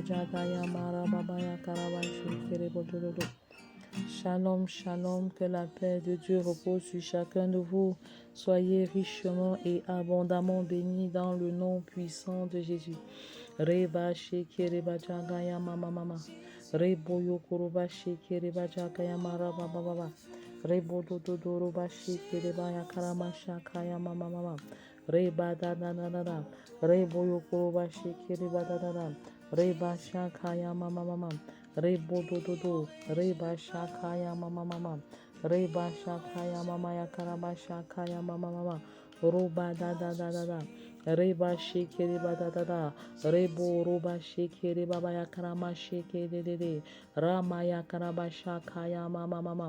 Jagaya Marababaya Karabashi Kerebododo. Shalom, shalom, que la paix de Dieu repose sur chacun de vous. Soyez richement et abondamment bénis dans le nom puissant de Jésus. Reba Shekereba Jagaya Mama Mama. Rebo Yokoroba Shekereba Jagaya Marabababa. Rebo Dodoroba Shekereba Yakarama Shakaya Mama Mama. Reba da da da da da. Rebo Yokoroba Shekereba da da da. Reba Shakaya Mama Mama. Rebo dododo, reba shakaya mama mama, reba shakaya mama ya karaba shakaya mama mama, roba da da da da da, reba shekere ba da da da, rebo roba shekere baba ya karama sheke de de de, rama ya karaba shakaya mama mama,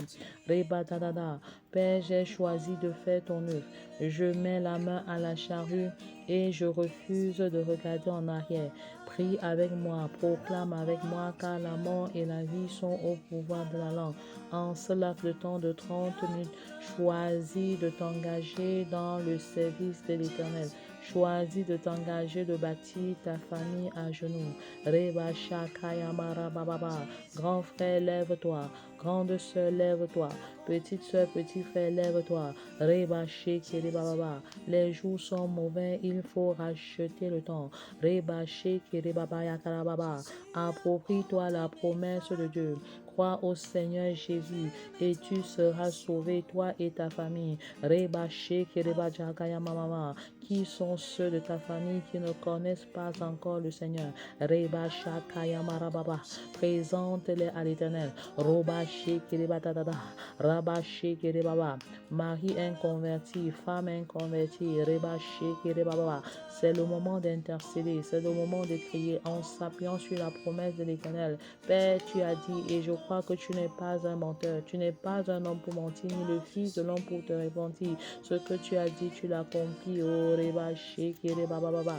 reba da da da. Père, j'ai choisi de faire ton œuvre. Je mets la main à la charrue et je refuse de regarder en arrière. Prie avec moi, proclame avec moi, car la mort et la vie sont au pouvoir de la langue. En ce laps de temps de 30 minutes, choisis de t'engager dans le service de l'Éternel. Choisis de t'engager de bâtir ta famille à genoux. Reba Shakaya Marababa. Grand frère, lève-toi. Grande sœur, lève-toi. Petite sœur, petit frère, lève-toi. Reba Shekere Baba. Les jours sont mauvais, il faut racheter le temps. Reba Shekere Baba Yakarababa. Approprie-toi la promesse de Dieu. Crois au Seigneur Jésus et tu seras sauvé, toi et ta famille. Reba Shekere Bajagaya Mama. Qui sont ceux de ta famille qui ne connaissent pas encore le Seigneur? Reba Shakaya Marababa. Présente-les à l'Éternel. Roba Shekere Batadada. Rabba Shekere Baba. Mari inconverti, femme inconvertie. Reba Shekere Baba. C'est le moment d'intercéder, c'est le moment de crier en s'appuyant sur la promesse de l'Éternel. Père, tu as dit, et je crois que tu n'es pas un menteur, tu n'es pas un homme pour mentir, ni le fils de l'homme pour te repentir. Ce que tu as dit, tu l'accomplis. Oh, Reba Shekere Baba Baba.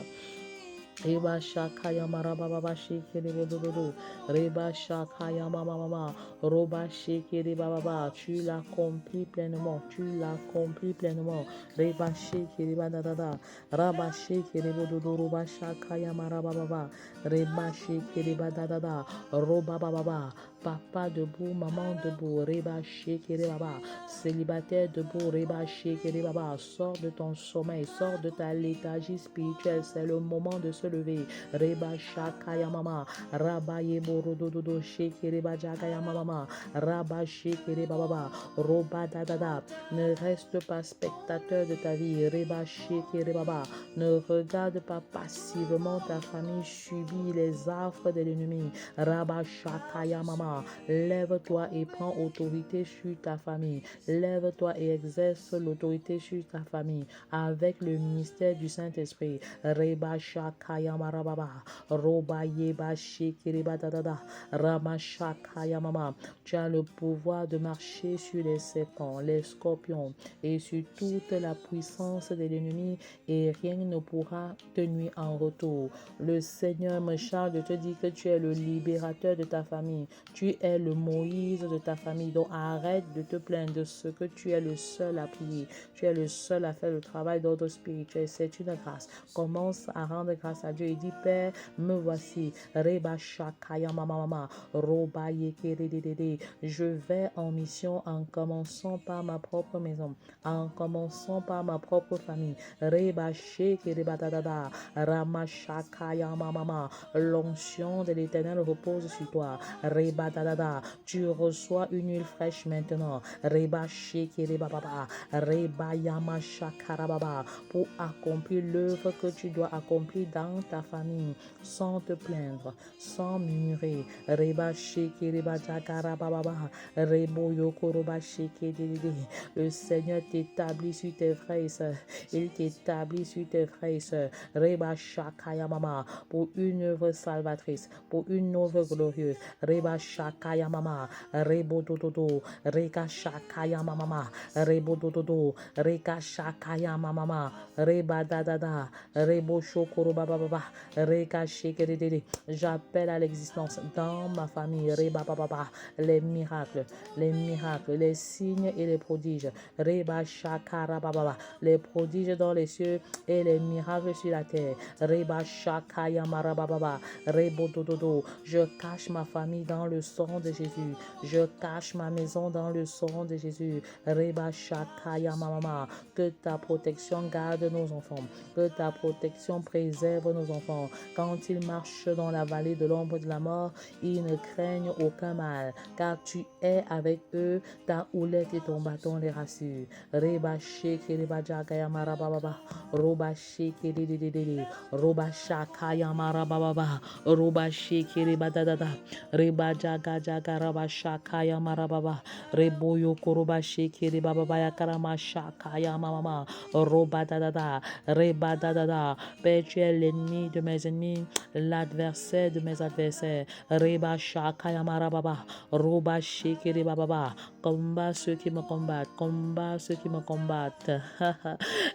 Reba Shakaya Marababa Shekere Bododo. Reba Shakaya Mama. Roba Shekere Baba. Tu l'accomplis pleinement. Tu l'accomplis pleinement. Reba Shekere Badada. Raba Shekere Bododo. Roba Shakaya Marababa. Reba Shekere Badada. Roba Baba. Papa debout, maman debout, Reba Shekere Baba. Célibataire debout, Reba Shekere Baba. Sors de ton sommeil, sors de ta léthargie spirituelle. C'est le moment de se lever. Reba Shakaya Mama. Rabba Yebo Dodo Shekere Bajagaya Mama. Rabba Shekere Baba. Roba Dada. Ne reste pas spectateur de ta vie. Reba Shekere Baba. Ne regarde pas passivement ta famille subir les affres de l'ennemi. Rabba Shakaya Mama. Lève-toi et prends autorité sur ta famille. Lève-toi et exerce l'autorité sur ta famille avec le ministère du Saint-Esprit. Reba Shakaya Marababa. Roba Yeba Shekiriba Dada. Rama Shakaya Mama. Tu as le pouvoir de marcher sur les serpents, les scorpions et sur toute la puissance de l'ennemi et rien ne pourra te nuire en retour. Le Seigneur me charge de te dire que tu es le libérateur de ta famille. Tu es le Moïse de ta famille. Donc arrête de te plaindre de ce que tu es le seul à prier. Tu es le seul à faire le travail d'ordre spirituel. C'est une grâce. Commence à rendre grâce à Dieu et dis, Père, me voici. Reba Shakaya Mama. Roba Yekeredede. Je vais en mission en commençant par ma propre maison. En commençant par ma propre famille. Reba Shekereba Dada. Rama Shakaya Mama. L'onction de l'Éternel repose sur toi. Reba Dada. Tu reçois une huile fraîche maintenant. Reba Shekereba Baba. Reba Yama Shakara Baba. Pour accomplir l'œuvre que tu dois accomplir dans ta famille. Sans te plaindre. Sans murmurer. Reba Shekereba Jakara Baba. Rebo Yokoroba Shekerede. Le Seigneur t'établit sur tes frères et sœurs. Il t'établit sur tes frères et sœurs. Reba Shakaya Mama. Pour une œuvre salvatrice. Pour une œuvre glorieuse. Reba Shakaya Mama. Rebo Dododo. Reka Shakaya Mama. Rebo Dododo. Reka Shakaya Mama. Reba Dada. Rebo Shokoro Baba baba, rekache kedede. J'appelle à l'existence dans ma famille, reba baba, les miracles, les signes et les prodiges, reba shakara baba, les prodiges dans les cieux et les miracles sur la terre, reba shakaya marababa, rebo dododo. Je cache ma famille dans le sang de Jésus. Je cache ma maison dans le sang de Jésus. Reba shakaya mama. Que ta protection garde nos enfants. Que ta protection préserve nos enfants. Quand ils marchent dans la vallée de l'ombre de la mort, ils ne craignent aucun mal. Car tu es avec eux. Ta houlette et ton bâton les rassurent. Reba shekere jagaya marababa. Roba shekere dedede. Roba shakaya marababa. Roba shekere badadada. Reba jaga jaga raba shakaya marababa. Reboyo koroba shekere bababa ya karama shakaya mama. Roba dadada. Reba dadada. Père, tu es l'ennemi de mes ennemis, l'adversaire de mes adversaires. Reba shakaya marababa. Roba shekere bababa. Combat ceux qui me combattent. Combat ceux qui me combattent.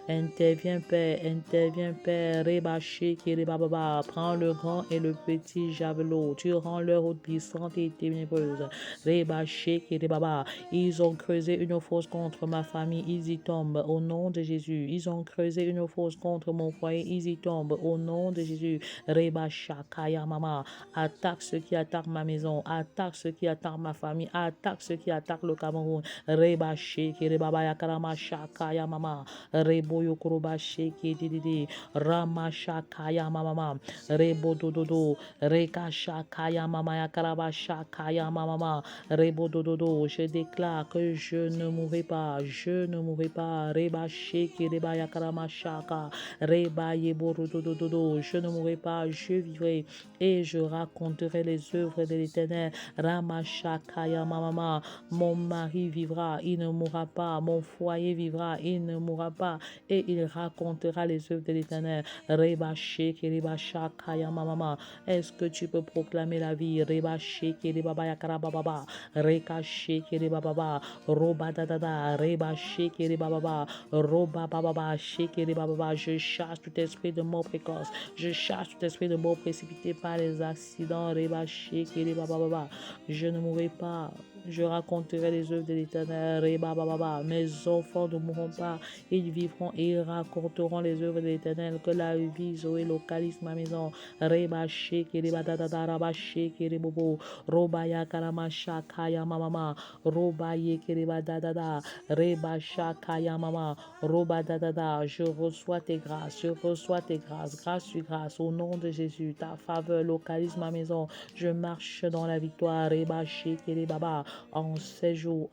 Interviens Père. Reba shekere bababa. Prends le grand et le petit javelot. Tu rends leur route puissante et ténébreuse. Reba shekere baba. Ils ont creusé une fosse contre ma famille. Ils y tombent au nom de Jésus. Ils ont creusé une fosse contre mon foyer. Ils y tombent au nom de Jésus. Reba shakaya mama. Attaque ceux qui attaquent ma maison. Attaque ceux qui attaquent ma famille. Attaque ceux qui attaquent le Cameroun. Reba shekere baba yakarama shakaya mama. Rebo yokoroba sheke dididi. Rama shakaya mama. Rebo dododo. Reka shakaya mama yakaraba shakaya mama. Rebo dododo. Je déclare que je ne mourrai pas. Je ne mourrai pas. Reba sheke reba yakarama shaka. Reba yebo dododo. Je ne mourrai pas. Je vivrai et je raconterai les œuvres de l'Éternel. Rama shakaya mama. Mon mari vivra, il ne mourra pas. Mon foyer vivra, il ne mourra pas. Et il racontera les œuvres de l'Éternel. Reba sheke reba shakaya mama. Est-ce que tu peux proclamer la vie? Reba sheke reba bayakara baba. Reka sheke reba baba. Roba dadada. Reba sheke reba baba. Roba baba sheke reba baba. Je chasse tout esprit de mort précoce. Je chasse tout esprit de mort précipité par les accidents. Reba sheke reba baba. Je ne mourrai pas. Je raconterai les œuvres de l'Éternel. Reba baba. Mes enfants ne mourront pas. Ils vivront et ils raconteront les œuvres de l'Éternel. Que la vie, Zoé, localise ma maison. Reba sheke reba dadada. Raba sheke reba bobo. Roba ya karama shakaya mama. Roba ye reba dadada. Reba shakaya mama. Roba dadada. Je reçois tes grâces. Je reçois tes grâces. Grâce sur grâce. Au nom de Jésus. Ta faveur localise ma maison. Je marche dans la victoire. Reba sheke reba baba. En 16 jours,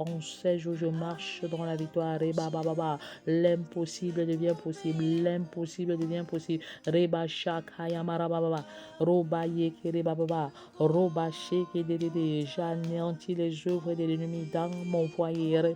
je marche dans la victoire. Reba baba. L'impossible devient possible. L'impossible devient possible. Reba shakaya marababa. Roba ye reba baba. Roba sheke dedede. J'anéantis les œuvres de l'ennemi dans mon foyer.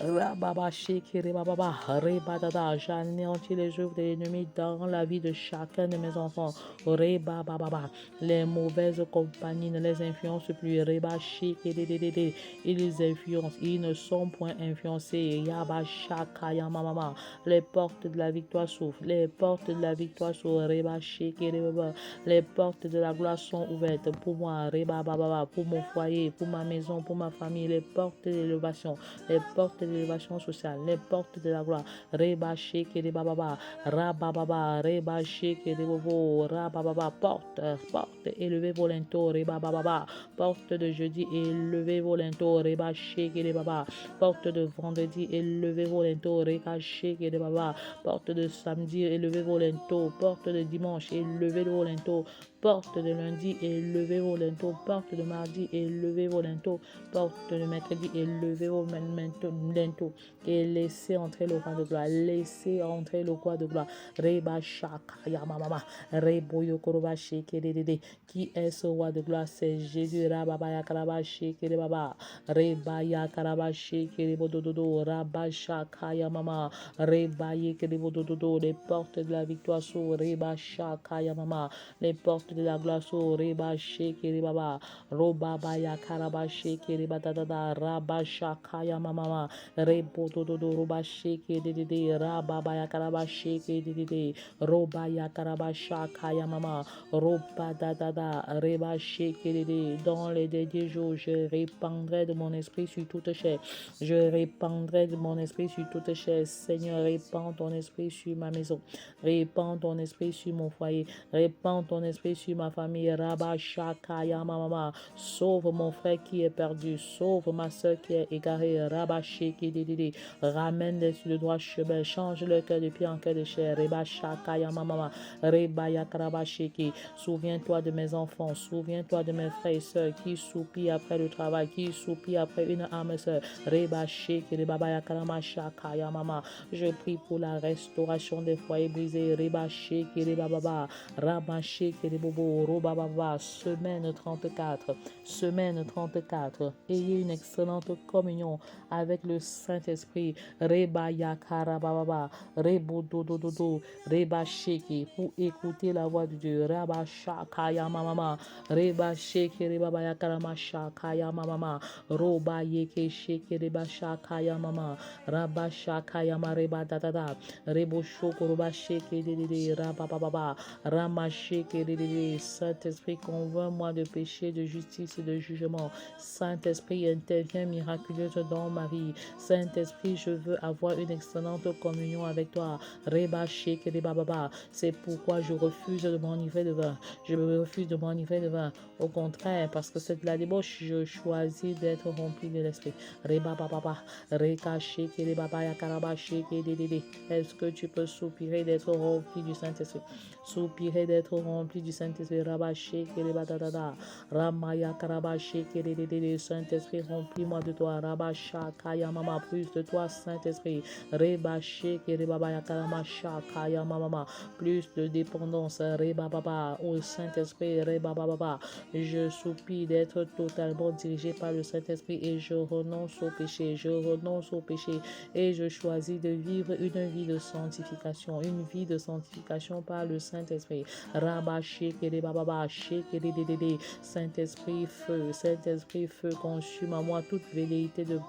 Rababa sheke reba baba. Reba dada. J'anéantis les œuvres de l'ennemi dans la vie de chacun de mes enfants. Reba baba. Les mauvaises compagnies ne les influencent plus. Reba sheke dedede. Ils influencent. Ils ne sont point influencés. Yaba shakaya mama. Les portes de la victoire s'ouvrent. Les portes de la victoire s'ouvrent. Reba sheke reba baba. Les portes de la gloire sont ouvertes pour moi, Reba Baba, pour mon foyer, pour ma maison, pour ma famille. Les portes d'élévation, les portes d'élévation sociale, les portes de la gloire. Reba sheke reba baba, Raba baba, Reba sheke reba bobo, Raba baba. Porte, élevez vos linteaux, Reba baba. Porte de jeudi, élevez vos linteaux, Reba sheke reba baba. Porte de vendredi, élevez vos linteaux, Reba sheke reba baba. Porte de samedi, élevez vos linteaux. Porte de dimanche, élevez vos linteaux. Porte de lundi, élevez vos linteaux. Porte de mardi, élevez vos linteaux. Porte de mercredi, élevez vos linteaux. Et laissez entrer le roi de gloire. Laissez entrer le roi de gloire. Reba shakaya mama. Rebo yokoroba sheke dedede. Qui est ce roi de gloire? C'est Jésus. Rababa yakaraba sheke baba. Reba yakaraba sheke bodododo. Raba shakaya mama. Reba yekere bodododo. Les portes de la victoire s'ouvrent. Reba shakaya mama. Les portes apporte de la gloire sur Reba Shekere Baba, Robabaya Karaba Shekere Badadada, Rabba Shakaya Mama, Rebo Dodo Roba Shekere Dede, Rababaya Karaba Shekere Dede, Robaya Karaba Shakaya Mama, Roba Dadada, Reba Shekere Dede. Dans les derniers jours, je répandrai de mon esprit sur toute chair. Je répandrai de mon esprit sur toute chair. Seigneur, répands ton esprit sur ma maison. Répands ton esprit sur mon foyer. Répands ton esprit sur ma famille. Rabba Shakaya Mama. Sauve mon frère qui est perdu. Sauve ma soeur qui est égarée. Rabba Shekididi. Ramène-les sur le droit chemin. Change le cœur de pierre en cœur de chair. Reba Shakaya Mama. Reba Yakaraba Sheki. Souviens-toi de mes enfants. Souviens-toi de mes frères et sœurs qui soupirent après le travail. Qui soupirent après une âme sœur. Reba Sheki. Baba Yakarama Shakaya Mama. Je prie pour la restauration des foyers brisés. Reba Sheki. Baba. Rabba Sheki. Bobo. Roba Baba. Semaine 34. Semaine 34. Ayez une excellente communion avec le Saint-Esprit. Reba Yakara Baba. Rebo Dodo. Reba Sheki. Pour écouter la voix de Dieu. Rabba Shakaya Mama. Reba Sheki. Reba Yakarama Shakaya Mama. Roba Yeke Sheki. Reba Shakaya Mama. Rabba Shakaya Mareba Dada. Rebo Shoko Roba Sheki. Rabba Baba. Rama Sheki. Saint-Esprit, convainc-moi de péché, de justice et de jugement. Saint-Esprit, intervient miraculeusement dans ma vie. Saint-Esprit, je veux avoir une excellente communion avec toi. Reba Sheke Reba Baba. C'est pourquoi je refuse de m'enivrer de vin. Je refuse de m'enivrer de vin. Au contraire, parce que c'est de la débauche, je choisis d'être rempli de l'esprit. Reba Baba. Reka Sheke Reba Baba Yakaraba Sheke Dede. Est-ce que tu peux soupirer d'être rempli du Saint-Esprit? Soupirer d'être rempli du Saint-Esprit. Rabba Sheke Reba Dada. Ramaya Karaba Sheke Dede. Saint-Esprit, remplis-moi de toi. Rabba Shakaya Mama. Plus de toi, Saint-Esprit. Reba Sheke Reba Baba Yakarama Shakaya Mama. Plus de dépendance. Reba Baba. Au Saint-Esprit. Reba Baba. Je soupire d'être totalement dirigé par le Saint-Esprit et je renonce au péché. Je renonce au péché et je choisis de vivre une vie de sanctification. Une vie de sanctification par le Saint-Esprit. Rabba Shekere Baba Shekere Dede. Saint-Esprit feu. Saint-Esprit feu, consume à moi toute velléité de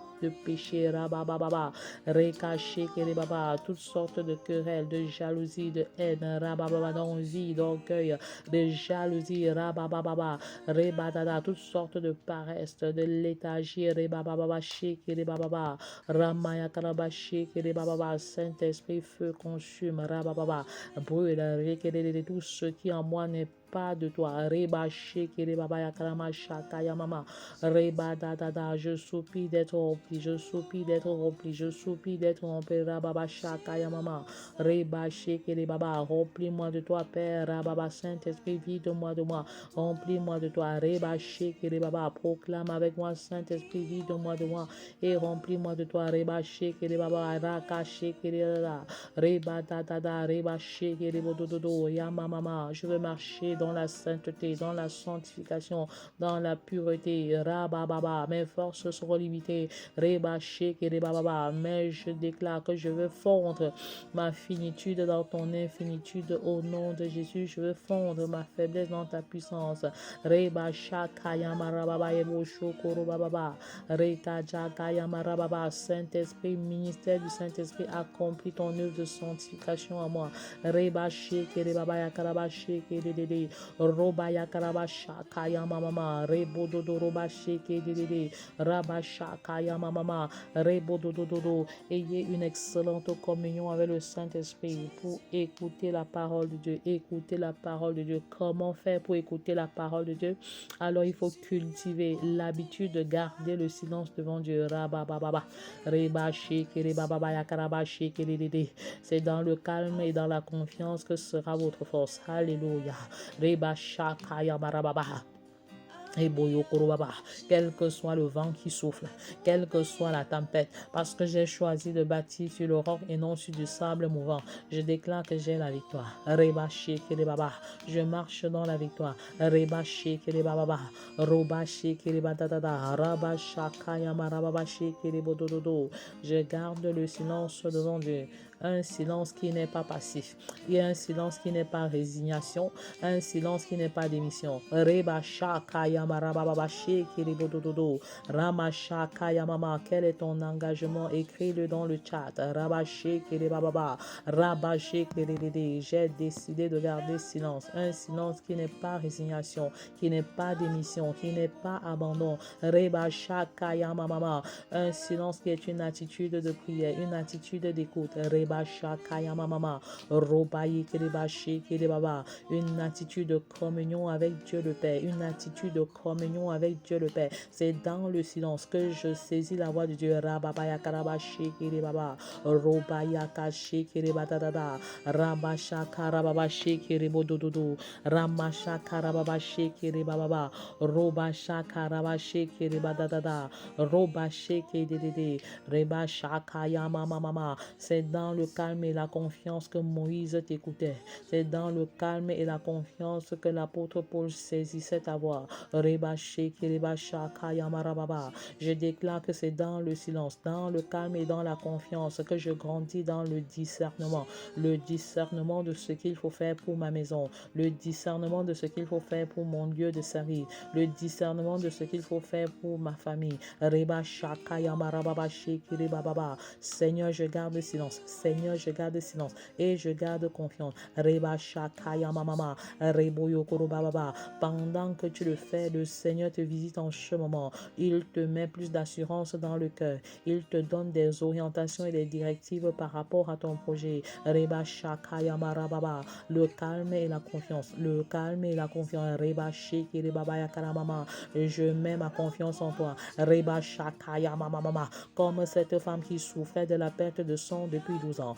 péché, rabababa, rekaché, baba, toutes sortes de querelles, de jalousie, de haine, rabababa, d'envie, d'orgueil, de jalousie, rabababa, rebadada, toutes sortes de paresse, de léthargie, rebababa, sheke, bababa, ramaya karaba, sheke, bababa, Saint-Esprit, feu, consume, rabababa, brûle, rekede, tout ce qui en moi n'est pas de toi. Reba Sheke Baba Yakarama Shakaya Mama. Reba Dada. Je soupire d'être rempli. Je soupire d'être rempli. Je soupire d'être rempli. Rababa Shakaya Mama. Reba Sheke Baba. Remplis-moi de toi, Père. Rababa Saint-Esprit, vide-moi de moi. Remplis-moi de toi. Reba Sheke Baba. Proclame avec moi, Saint-Esprit, vide-moi de moi. Et remplis-moi de toi. Reba Sheke Baba. Raka Sheke Reba Dada. Reba Sheke Bododo. Yama Mama. Je veux marcher dans la sainteté, dans la sanctification, dans la pureté. Rabababa, mes forces seront limitées. Reba Sheke Baba, mais je déclare que je veux fondre ma finitude dans ton infinitude au nom de Jésus. Je veux fondre ma faiblesse dans ta puissance. Reba Shakaya Marababa Ebo Shokoro Baba. Reka Jakaya Marababa. Saint-Esprit, ministère du Saint-Esprit, accomplis ton œuvre de sanctification à moi. Reba Sheke Baba Yakaraba Sheke Dede. Roba Yakaraba Shakaya Mama. Rebo Dodo Roba Sheke Dede. Raba Shakaya Mama. Rebo Dodo. Ayez une excellente communion avec le Saint-Esprit pour écouter la parole de Dieu. Écouter la parole de Dieu. Comment faire pour écouter la parole de Dieu? Alors il faut cultiver l'habitude de garder le silence devant Dieu. Raba Baba. Reba Sheke Reba Baba Yakaraba Sheke Dede. C'est dans le calme et dans la confiance que sera votre force. Alléluia. Reba Shakaya Marababa. Quel que soit le vent qui souffle, quelle que soit la tempête, parce que j'ai choisi de bâtir sur le roc et non sur du sable mouvant, je déclare que j'ai la victoire. Reba Shekere Baba, je marche dans la victoire. Reba Shekere Baba, Roba Shekere Badada, Raba Shakaya Marababa Shekere Bododo. Je garde le silence devant Dieu. un silence qui n'est pas passif. Il y a un silence qui n'est pas résignation, un silence qui n'est pas démission. Reba shaka yamarababa shekiribodododo. Rama shaka yamama. Quel est ton engagement? Écris-le dans le chat. Raba shekiribababa. Raba shekiribede. J'ai décidé de garder silence. Un silence qui n'est pas résignation, qui n'est pas démission, qui n'est pas abandon. Reba shaka yamama. Un silence qui est une attitude de prière, une attitude d'écoute. Reba shaka yamama. Robayi kiriba shekiribaba. Une attitude de communion avec Dieu le Père, une attitude de communion avec Dieu le Père. C'est dans le silence que je saisis la voix de Dieu. Rababaya karaba shekiribaba. Robaya kashekiribadadada. Rabasha karababa shekiribodododo. Ramasha karababa shekiribababa. Robasha karaba shekiribadadada. Robashekidede. Rebasha kayama mama. C'est dans le calme et la confiance que Moïse t'écoutait. C'est dans le calme et la confiance que l'apôtre Paul saisissait ta voix. Je déclare que c'est dans le silence, dans le calme et dans la confiance que je grandis dans le discernement de ce qu'il faut faire pour ma maison, le discernement de ce qu'il faut faire pour mon lieu de service, le discernement de ce qu'il faut faire pour ma famille. Seigneur, je garde silence. Seigneur, je garde silence et je garde confiance. Pendant que tu le fais, le Seigneur te visite en ce moment. Il te met plus d'assurance dans le cœur. Il te donne des orientations et des directives par rapport à ton projet. Le calme et la confiance. Le calme et la confiance. Je mets ma confiance en toi. Comme cette femme qui souffrait de la perte de sang depuis 12 ans.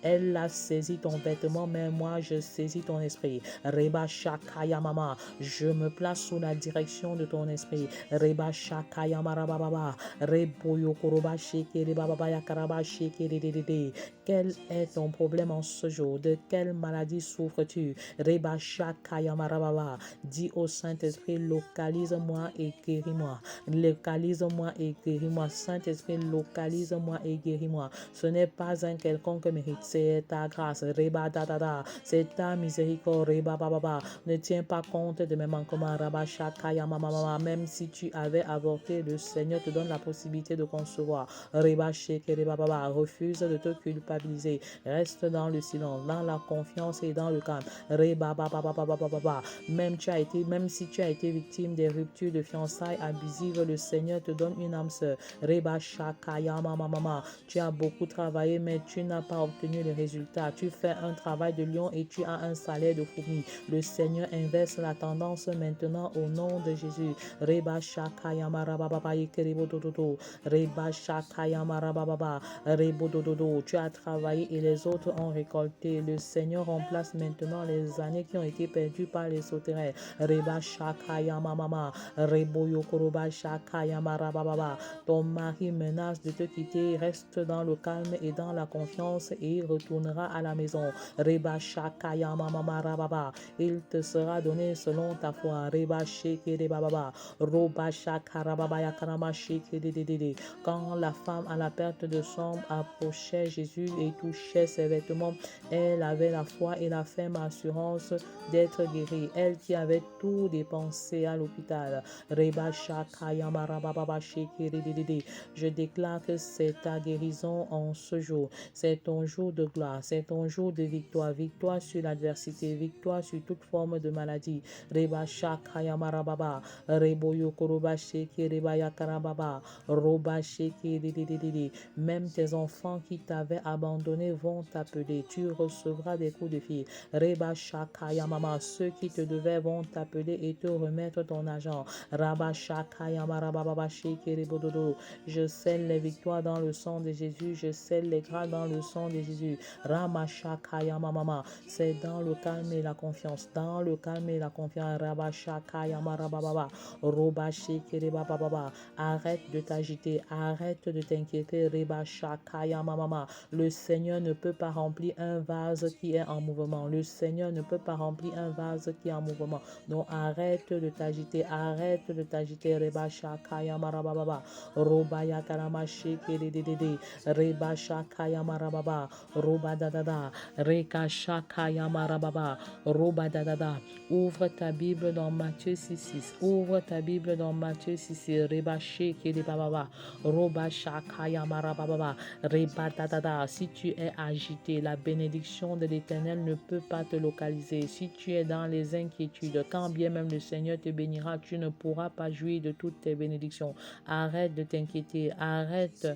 Elle a saisi ton vêtement, mais moi je saisis ton esprit. Reba Shakaya Mama, je me place sous la direction de ton esprit. Reba Shakaya Marababa, Reboyo Koroba Shekere Baba Yakaraba Shekere. Quel est ton problème en ce jour? De quelle maladie souffres-tu? Reba Shakaya Marababa, dis au Saint-Esprit, localise-moi et guéris-moi. Localise-moi et guéris-moi. Saint-Esprit, localise-moi et guéris-moi. Ce n'est pas un quelconque mérite, c'est ta grâce. Reba Dadada, c'est ta miséricorde. Reba Baba, ne tiens pas compte de mes manquements. Raba Shakaya Mama, même si tu avais avorté, le Seigneur te donne la possibilité de concevoir. Reba Shekere Baba, refuse de te culpabiliser. Reste dans le silence, dans la confiance et dans le calme. Reba Baba, même si tu as été victime des ruptures de fiançailles abusives, le Seigneur te donne une âme sœur. Reba Shakaya Mama, tu as beaucoup travaillé, mais tu n'as pas obtenu les résultats. Tu fais un travail de lion et tu as un salaire de fourmi. Le Seigneur inverse la tendance maintenant au nom de Jésus. Reba Shakaya Marababa Ikeribododo. Reba Shakaya Marababa Rebododo. Tu as travaillé et les autres ont récolté. Le Seigneur remplace maintenant les années qui ont été perdues par les sauterelles. Reba Shakaya Mama Reboyo Koroba Shakaya Marababa. Ton mari menace de te quitter. Reste dans le calme et dans la confiance et il retournera à la maison. Reba Shakaya Mama Rababa. Il te sera donné selon ta foi. Reba Sheke Baba. Roba Shakarababa Yakarama Sheke Dede. Quand la femme à la perte de sang approchait Jésus et touchait ses vêtements, elle avait la foi et la ferme assurance d'être guérie. Elle qui avait tout dépensé à l'hôpital. Reba Shakaya Marababa Sheke Dede. Je déclare que c'est ta guérison en ce jour. C'est ton jour de gloire. C'est ton jour de victoire. Victoire sur l'adversité. Victoire sur toute forme de maladie. Reba Shakaya Marababa. Reboyo Koroba Sheke Reba Yakarababa. Roba Sheke Dede. Même tes enfants qui t'avaient abandonné vont t'appeler. Tu recevras des coups de fil. Reba Shakaya Mama. Ceux qui te devaient vont t'appeler et te remettre ton argent. Raba Shakaya Marababa Sheke Rebododo. Je scelle les victoires dans le sang de Jésus. Je scelle les grâces dans le sang de Jésus. Ramashakaya Mama. C'est dans le calme et la confiance. Dans le calme et la confiance. Rabashakaya Marababa. Robashekere Baba. Arrête de t'agiter. Arrête de t'inquiéter. Rebashakaya Mama. Le Seigneur ne peut pas remplir un vase qui est en mouvement. Le Seigneur ne peut pas remplir un vase qui est en mouvement. Donc arrête de t'agiter. Arrête de t'agiter. Rebashakaya Marababa. Robaya Karama Shekere. de. Reba shakaya marababa. Roba dadada. Reka shakaya marababa. Roba dadada. Ouvre ta Bible dans Matthieu 6:6. Ouvre ta Bible dans Matthieu 6:6. Reba shekere bababa. Roba shakaya marababa. Reba dadada. Si tu es agité, la bénédiction de l'Éternel ne peut pas te localiser. Si tu es dans les inquiétudes, quand bien même le Seigneur te bénira, tu ne pourras pas jouir de toutes tes bénédictions. Arrête de t'inquiéter, arrête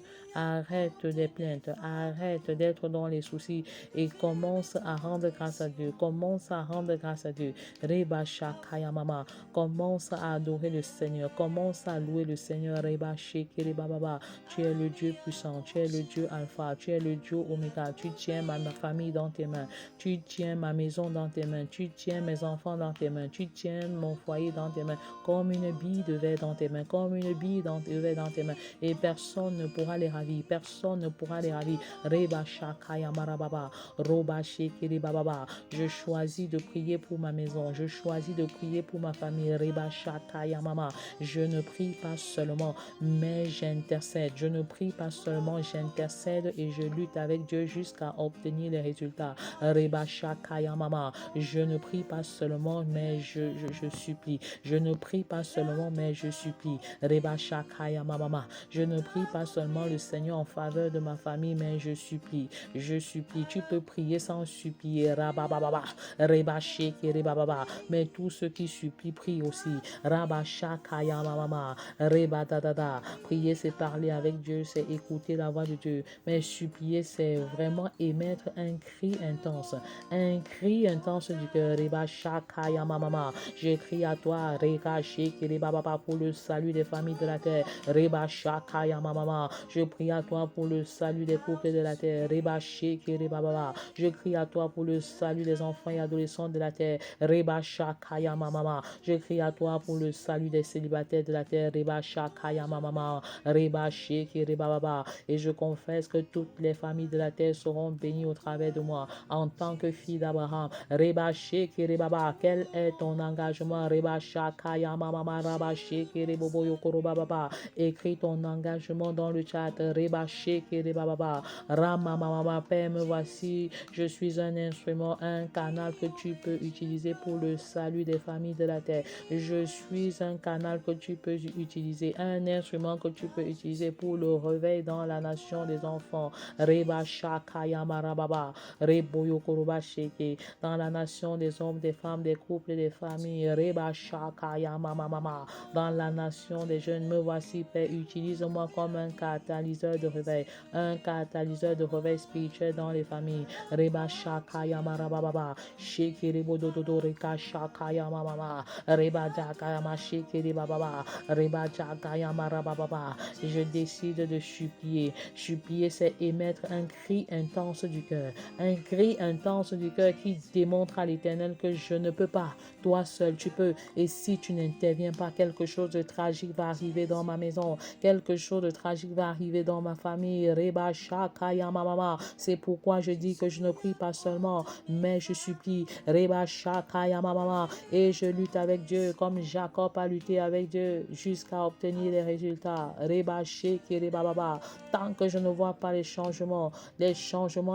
des plaintes, arrête d'être dans les soucis et commence à rendre grâce à Dieu. Commence à rendre grâce à Dieu. Reba shakaya mama. Commence à adorer le Seigneur. Commence à louer le Seigneur. Reba shekere bababa. Tu es le Dieu puissant, tu es le Dieu alpha, tu es le Dieu oméga. Tu tiens ma famille dans tes mains. Tu tiens ma maison dans tes mains. Tu tiens mes enfants dans tes mains. Tu tiens mon foyer dans tes mains. Comme une bille de verre dans tes mains. Comme une bille de verre dans tes mains. Et personne ne pourra les ravir. Personne ne pourra les ravir. Reba shakaya marababa. Roba shekere bababa. Je choisis de prier pour ma maison. Je choisis de prier pour ma famille. Reba shakaya mama. Je ne prie pas seulement, mais j'intercède. Je ne prie pas seulement, j'intercède et je lutte avec Dieu jusqu'à obtenir les résultats. Reba shakaya mama. Je ne prie pas seulement, mais je supplie. Je ne prie pas seulement, mais je supplie. Reba shakaya mama. Je ne prie pas seulement le Seigneur en faveur de ma famille, mais je supplie. Je supplie. Tu peux prier sans supplier. Rabababa. Reba shekere bababa. Mais tous ceux qui supplient prient aussi. Raba shakaya mama. Reba dadada. Prier, c'est parler avec Dieu, c'est écouter la voix de Dieu. Mais supplier, c'est vraiment émettre un cri intense. Un cri intense du cœur. Reba shakaya mama. Je crie à toi, Reka shekere bababa, pour le salut des familles de la terre. Reba shakaya mama. Je prie à toi pour le salut des couples de la terre. Reba shekere bababa. Je crie à toi pour le salut des enfants et adolescents de la terre. Reba shakaya mama. Je crie à toi pour le salut des célibataires de la terre. Reba shakaya mama. Reba shekere bababa. Et je confesse que toutes les familles de la terre seront bénies au travers de moi en tant que fille d'Abraham. Reba shekere baba. Quel est ton engagement? Reba shakaya mama. Reba shekere bobo yokoro baba. Écris ton engagement dans le chat. Reba shekere baba. Rama mama. Père, me voici. Je suis un instrument, un canal que tu peux utiliser pour le salut des familles de la terre. Je suis un canal que tu peux utiliser, un instrument que tu peux utiliser pour le réveil dans la nation des enfants. Reba shakaya marababa. Rebo yokoroba sheke. Dans la nation des hommes, des femmes, des couples, des familles. Reba shakaya mama. Dans la nation des jeunes, me voici, Père. Utilise-moi comme un catalyseur de réveil. Un catalyseur de réveil spirituel dans les familles. Reba shakaya marababa. Shekere bodododo reka shakaya mama. Reba jakaya ma shekere bababa. Reba jakaya marababa. Je décide de supplier. Supplier, c'est émettre un cri intense du cœur. Un cri intense du cœur qui démontre à l'Éternel que je ne peux pas. Toi seul, tu peux. Et si tu n'interviens pas, quelque chose de tragique va arriver dans ma maison. Quelque chose de tragique va arriver dans ma famille. Reba shakaya mama. C'est pourquoi je dis que je ne prie pas seulement, mais je supplie. Reba shakaya mama. Et je lutte avec Dieu comme Jacob a lutté avec Dieu jusqu'à obtenir les résultats. Reba shekere bababa. Tant que je ne vois pas les changements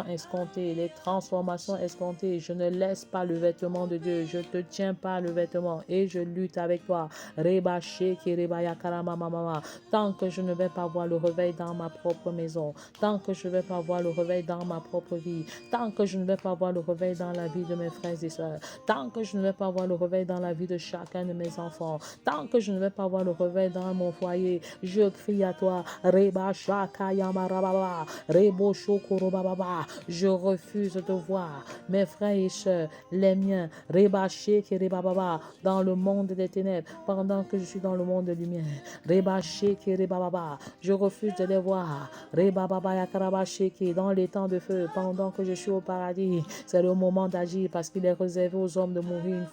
escomptés, les transformations escomptées, je ne laisse pas le vêtement de Dieu. Je te tiens pas le vêtement et je lutte avec toi. Reba shekere bayakara mama. Tant que je ne vais pas voir le réveil dans ma propre maison, tant que je ne vais pas voir le réveil dans ma propre vie, tant que je ne vais pas voir le réveil dans la vie de mes frères et sœurs, tant que je ne vais pas voir le réveil dans la vie de chacun de mes enfants, tant que je ne vais pas voir le réveil dans mon foyer, je crie à toi, Reba shakaya marababa, Rebo shokoro bababa. Je refuse de voir mes frères et sœurs, les miens, Reba shekere bababa, dans le monde des ténèbres, pendant que je suis dans le monde de lumière. Reba shekere bababa. Je refuse de les voir. Reba baba yakaraba sheke, dans les temps de feu, pendant que je suis au paradis. C'est le moment d'agir parce qu'il est réservé aux hommes de mourir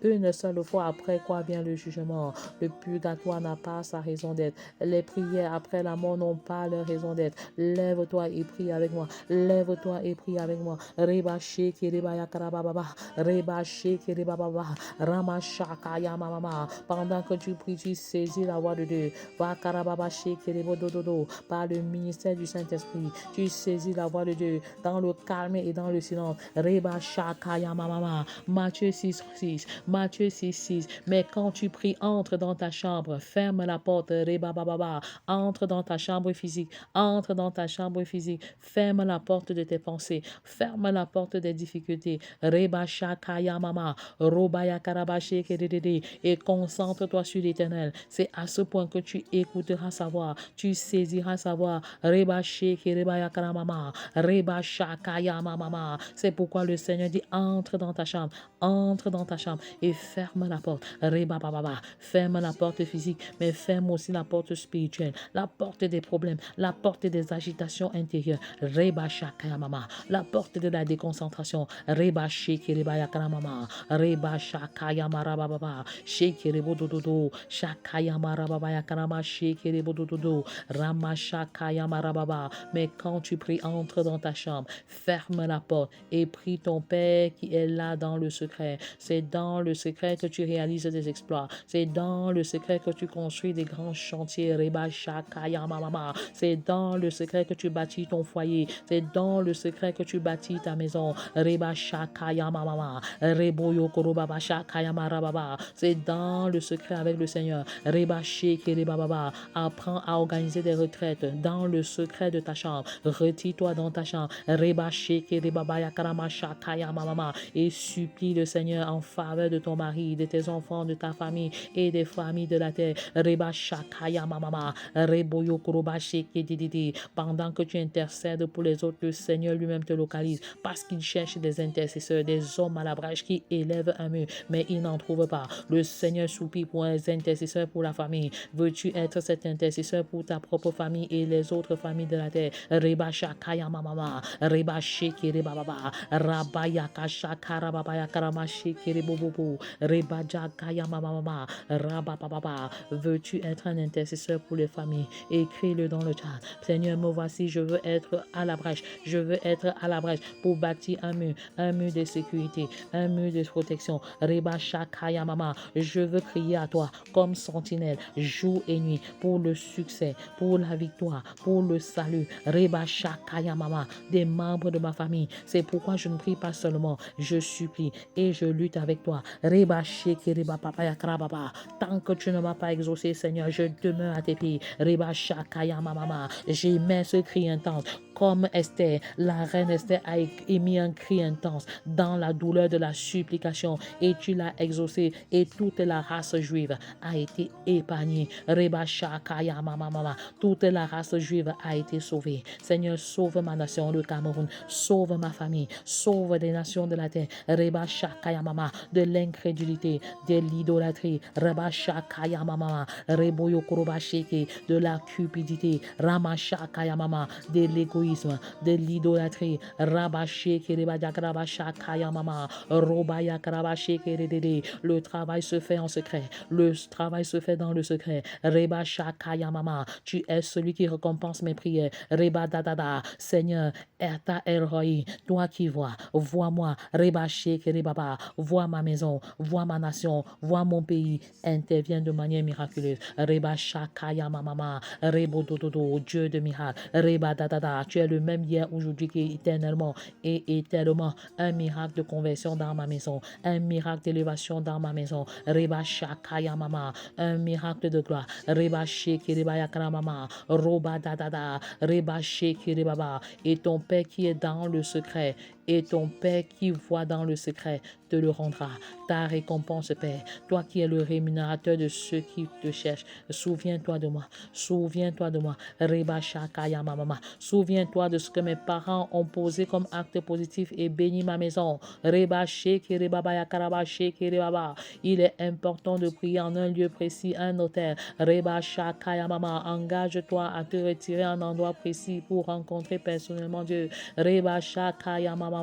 une seule fois, après quoi vient le jugement. Le purgatoire n'a pas sa raison d'être. Les prières après la mort n'ont pas leur raison d'être. Lève-toi et prie avec moi. Lève-toi et prie avec moi. Reba sheke reba yakaraba baba. Reba sheke reba baba. Rama shakaya mama. Pendant que tu pries, tu saisis la voix de Dieu. Va karababa sheke rebo dododo. par le ministère du Saint-Esprit. Tu saisis la voix de Dieu dans le calme et dans le silence. Reba Shakaya Mama. Matthieu 6, 6. Matthieu 6, 6. Mais quand tu pries, entre dans ta chambre, ferme la porte. Reba Baba. Entre dans ta chambre physique. Entre dans ta chambre physique. Ferme la porte de tes pensées. Ferme la porte des difficultés. Reba Shakaya Mama. Robaya Karabashi Kedede. Et concentre-toi sur l'Éternel. C'est à ce point que tu écouteras sa voix. Tu saisiras sa voix. Reba Sheke Rebaya Karamama. Reba Shakaya Mama. C'est pourquoi le Seigneur dit entre dans ta chambre. Entre dans ta chambre et ferme la porte. Reba Baba. Ferme la porte physique, mais ferme aussi la porte spirituelle. La porte des problèmes. La porte des agitations intérieures. Reba Shakaya Mama. La porte de la déconcentration. Reba Sheke Rebaya Karamama. Reba Shakaya Marababa. Sheke Rebododo. Shakaya Marababa Yakarama Sheke Rebododo. Rama Shakaya Marababa. Mais quand tu pries, entre dans ta chambre. Ferme la porte et prie ton Père qui est là dans le secret. C'est dans le secret que tu réalises des exploits. C'est dans le secret que tu construis des grands chantiers. Reba Shakaya Mama. C'est dans le secret que tu bâtis ton foyer. C'est dans le secret que tu bâtis ta maison. Reba Shakaya Mama. Reboyo Korobaba Shakaya Marababa. C'est dans le secret avec le Seigneur. Reba Sheke Reba Baba. Apprends à organiser des retraites dans le secret de ta chambre. Retire-toi dans ta chambre. Reba Sheke Reba Baya Karama Shakaya Mama. Et supplie le Seigneur en faveur de ton mari, de tes enfants, de ta famille et des familles de la terre. Reba Shakaya Mama. Reboyo Koroba Sheke Dididi. Pendant que tu intercèdes pour les autres, le Seigneur lui-même te localise parce qu'il cherche des intercesseurs, des hommes à la brèche qui élèvent un mur, mais il n'en trouve pas. Le Seigneur soupire pour un intercesseur pour la famille. Veux-tu être cet intercesseur pour ta propre famille et les autres familles de la terre? Reba Shakaya Mama. Reba Sheke Reba Baba. Rabaya Kashakara Babaya Karama Sheke Rebobobo. Reba Jakaya Mama. Rabba Baba. Veux-tu être un intercesseur pour les familles? Écris-le dans le chat. Seigneur, me voici, je veux être à la brèche. Je veux être à la brèche pour bâtir un mur de sécurité, un mur de protection. Reba Shakaya Mama. Je veux crier à toi comme sentinelle, jour et nuit, pour le succès, pour la victoire, pour le salut. Reba Shakaya Mama, des membres de ma famille. C'est pourquoi je ne prie pas seulement, je supplie et je lutte avec toi. Reba Sheke Reba Papaya Krababa. Tant que tu ne m'as pas exaucé, Seigneur, je demeure à tes pieds. Reba Shakaya Mama. J'émets ce cri intense. Comme Esther, la reine Esther a émis un cri intense dans la douleur de la supplication et tu l'as exaucé et toute la race juive a été épargnée. Reba Shakaya Mama. Toute la race juive a été sauvée. Seigneur, sauve ma nation, le Cameroun. Sauve ma famille. Sauve des nations de la terre. Reba Shakaya Mama. De l'incrédulité, de l'idolâtrie. Reba Shakaya Mama. Reboyo Koroba Sheke. De la cupidité. Rama Shakaya Mama. De l'égoïsme, de l'idolâtrie. Raba Sheke Reba Jakraba Shakaya Mama. Robaya Karaba Sheke Redede. Le travail se fait en secret. Le travail se fait dans le secret. Reba Shakaya Mama. Tu es celui qui récompense mes prières. Reba Dadada. Seigneur, Erta Elroi, toi qui vois, vois-moi. Reba Sheke Rebaba. Vois ma maison, vois ma nation, vois mon pays. Interviens de manière miraculeuse. Reba Shakaya Mama. Rebo Dododo. Dieu de miracle. Reba Dadada. Tu es le même hier, aujourd'hui, qui éternellement et éternellement. Un miracle de conversion dans ma maison. Un miracle d'élévation dans ma maison. Reba Shakaya Mama. Un miracle de gloire. Reba Sheke Reba Yakara Mama. Roba Dadada. Reba Sheke Rebaba. Et ton Père qui est dans le secret. Et ton Père qui voit dans le secret te le rendra. Ta récompense, Père. Toi qui es le rémunérateur de ceux qui te cherchent. Souviens-toi de moi. Souviens-toi de moi. Reba Shakaya Mama. Souviens-toi de ce que mes parents ont posé comme acte positif et bénis ma maison. Reba Sheke Reba Yakaraba Sheke Rebaba. Il est important de prier en un lieu précis, un hôtel. Reba Shakaya Mama. Engage-toi à te retirer en un endroit précis pour rencontrer personnellement Dieu. Reba Shakaya Mama.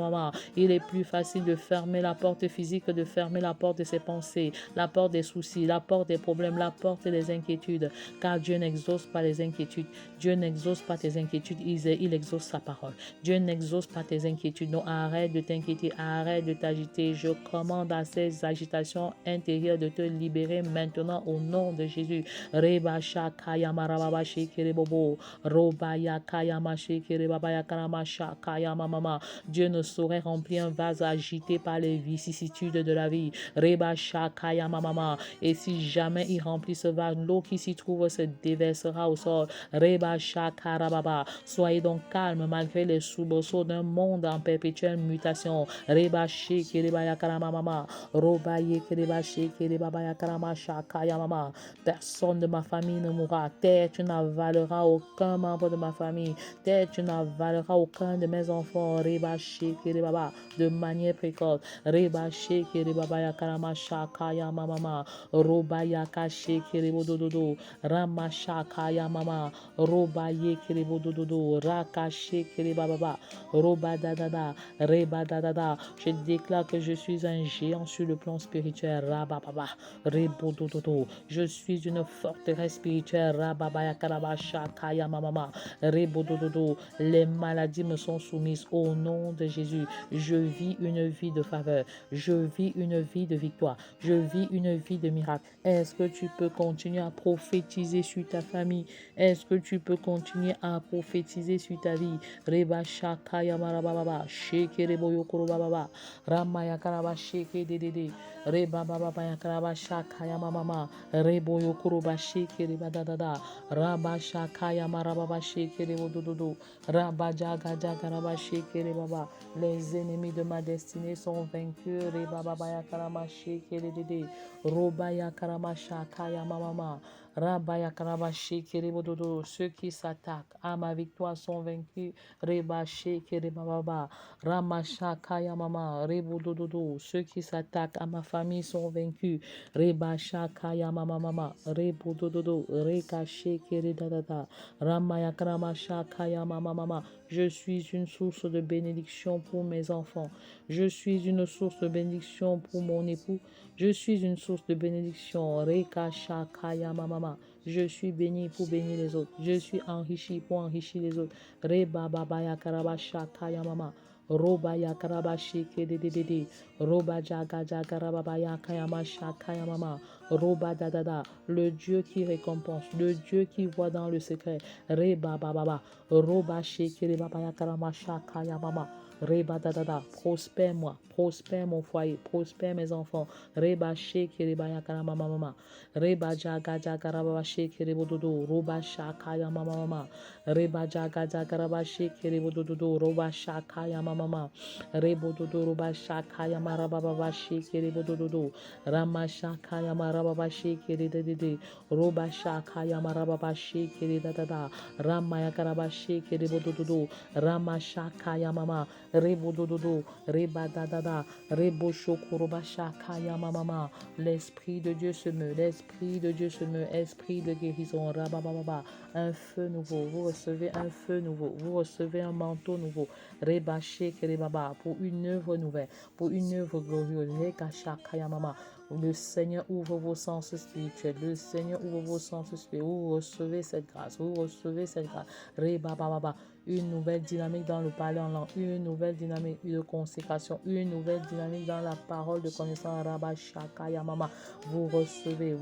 Il est plus facile de fermer la porte physique que de fermer la porte de ses pensées, la porte des soucis, la porte des problèmes, la porte des inquiétudes. Car Dieu n'exauce pas les inquiétudes. Dieu n'exauce pas tes inquiétudes, il exauce sa parole. Dieu n'exauce pas tes inquiétudes. Non, arrête de t'inquiéter, arrête de t'agiter. Je commande à ces agitations intérieures de te libérer maintenant au nom de Jésus. Reba shakaya marababa shekere bobo. Robaya kaya mashekere babaya karama shakaya mama. Dieu ne saurait remplir un vase agité par les vicissitudes de la vie. Reba shakaya mama. Et si jamais il remplit ce vase, l'eau qui s'y trouve se déversera au sol. Reba shakara baba. Soyez donc calme malgré les soubresauts d'un monde en perpétuelle mutation. Reba shekere baya karama mama. Robaye kereba shekere babaya karama shakaya mama. Personne de ma famille ne mourra. Terre, tu n'avaleras aucun membre de ma famille. Terre, tu n'avaleras aucun de mes enfants. Reba shekere baba. De manière précoce. Reba shekere babaya karama shakaya mama. Robaya kashekere bodododo. Rama shakaya mama. Robaye kere bodododo. Raka shekere baba. Roba dadada. Reba dadada. Je déclare que je suis un géant sur le plan spirituel. Rababa. Rebodododo. Je suis une forteresse spirituelle. Rababa yakaraba shakaya mama. Rebodododo. Les maladies me sont soumises au nom de Jésus. Je vis une vie de faveur. Je vis une vie de victoire. Je vis une vie de miracle. Est-ce que tu peux continuer à prophétiser sur ta famille? Est-ce que tu peux continuer à prophétiser sur ta vie? Reba shakaya marababa. Sheke rebo yokoro baba. Ramaya karaba sheke dedede. Reba baba yakaraba shakaya mama. Rebo yokoro ba sheke reba dadada. Raba shakaya marababa sheke rebo dododo. Raba jaga jaga raba sheke reba. Les ennemis de ma destinée sont vaincus. Reba baba yakarama sheke dedede. Roba yakarama shakaya mama. Rabaya karaba shekere bododo. Ceux qui s'attaquent à ma victoire sont vaincus. Reba shekere baba. Ramasha kaya mama. Rebodododo. Ceux qui s'attaquent à ma famille sont vaincus. Reba shakaya mama mama. Rebodododo. Reka shekere dadada. Ramaya karama shakaya mama mama. Je suis une source de bénédiction pour mes enfants. Je suis une source de bénédiction pour mon époux. Je suis une source de bénédiction. Reka shakaya mama. Je suis béni pour bénir les autres. Je suis enrichi pour enrichir les autres. Reba baba ya karaba shakaya mama. Roba ya karaba shike de. Roba jaga jaga rababa ya kayama shakaya mama. Roba dadada. Le Dieu qui récompense. Le Dieu qui voit dans le secret. Reba baba. Roba shike de baba ya karama shakaya mama. Reba dadada. Prospère-moi. Prospère mon foyer. Prospère mes enfants. Reba shake reba ya karama mama. Reba jaga jaga rababa shake rebo dodo. Roba shakaya mama. Reba jaga jaga rababa shake rebo dodo. Roba shakaya mama. Rebo dodo roba shakaya marababa shake rebo dodo. Rama shakaya marababa shake de. Roba shakaya marababa shake da. Rama ya karaba shake rebo dodo. Rama shakaya mama. Rebo dodo. Reba da. Rebo shokoroba shakaya mama. L'esprit de Dieu se meut. L'esprit de Dieu se meut. Esprit de guérison. Rabababa. Un feu nouveau. Vous recevez un feu nouveau. Vous recevez un manteau nouveau. Reba shekerebaba. Pour une œuvre nouvelle. Pour une œuvre glorieuse. Reka shakaya mama. Le Seigneur ouvre vos sens spirituels. Le Seigneur ouvre vos sens spirituels. Vous recevez cette grâce. Vous recevez cette grâce. Reba. Une nouvelle dynamique dans le parler en langue, une nouvelle dynamique de consécration, une nouvelle dynamique dans la parole de connaissance. Rabba Shakaya Mama. Vous recevez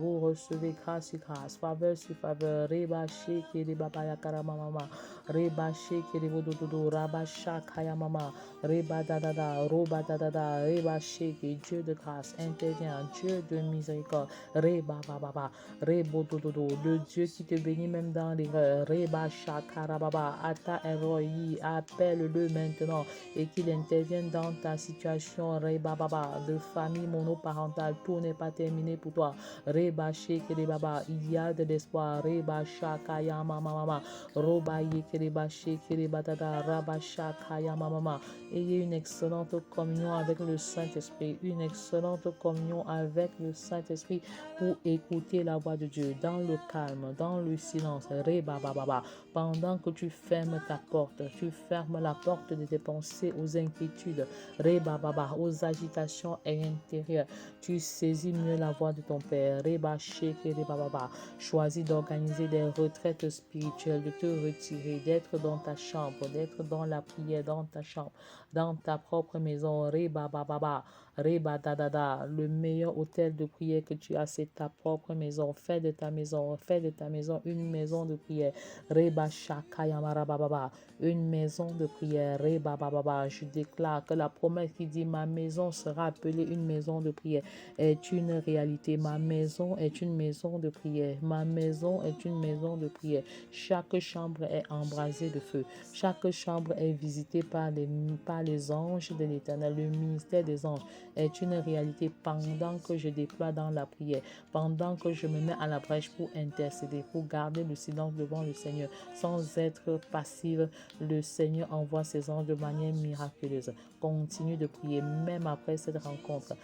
grâce sur grâce, faveur sur faveur. Reba Sheke Baba Yakara Mama. Reba Sheke Bododo. Rabba Shakaya Mama. Reba Dadada. Roba Dadada. Reba Sheke. Dieu de grâce intervient. Dieu de miséricorde. Reba Baba. Rebo Dododo. Le Dieu qui te bénit même dans l'erreur. Reba Shakara Baba. Ata appelle-le maintenant et qu'il intervienne dans ta situation. Reba baba de famille monoparentale, tout n'est pas terminé pour toi. Reba shekere baba, il y a de l'espoir. Reba shakaya mama, roba yekere ba shekere batata, raba shakaya mama. Ayez une excellente communion avec le Saint-Esprit, une excellente communion avec le Saint-Esprit pour écouter la voix de Dieu dans le calme, dans le silence. Reba baba, pendant que tu fermes ta porte. Tu fermes la porte de tes pensées aux inquiétudes, Reba Baba, aux agitations intérieures. Tu saisis mieux la voix de ton Père. Reba Sheke Reba Baba. Choisis d'organiser des retraites spirituelles, de te retirer, d'être dans ta chambre, d'être dans la prière, dans ta chambre, dans ta propre maison. Reba Baba. Reba Dadada. Le meilleur hôtel de prière que tu as, c'est ta propre maison. Fais de ta maison une maison de prière. Reba Shakayamara Baba. Une maison de prière. Reba Baba. Je déclare que la promesse qui dit ma maison sera appelée une maison de prière est une réalité. Ma maison est une maison de prière. Ma maison est une maison de prière. Chaque chambre est embrasée de feu. Chaque chambre est visitée par les anges de l'Éternel. Le ministère des anges est une réalité pendant que je déploie dans la prière, pendant que je me mets à la brèche pour intercéder, pour garder le silence devant le Seigneur. Sans être passive, le Seigneur envoie ses anges de manière miraculeuse. Continue de prier même après cette rencontre.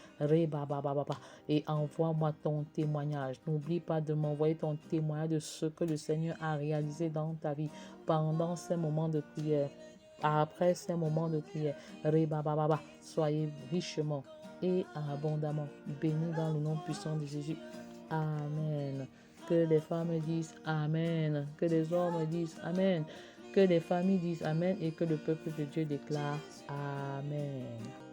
Et envoie-moi ton témoignage. N'oublie pas de m'envoyer ton témoignage de ce que le Seigneur a réalisé dans ta vie pendant ces moments de prière. Après ces moments de prière, soyez richement et abondamment bénis dans le nom puissant de Jésus. Amen. Que les femmes disent Amen. Que les hommes disent Amen. Que les familles disent Amen et que le peuple de Dieu déclare Amen.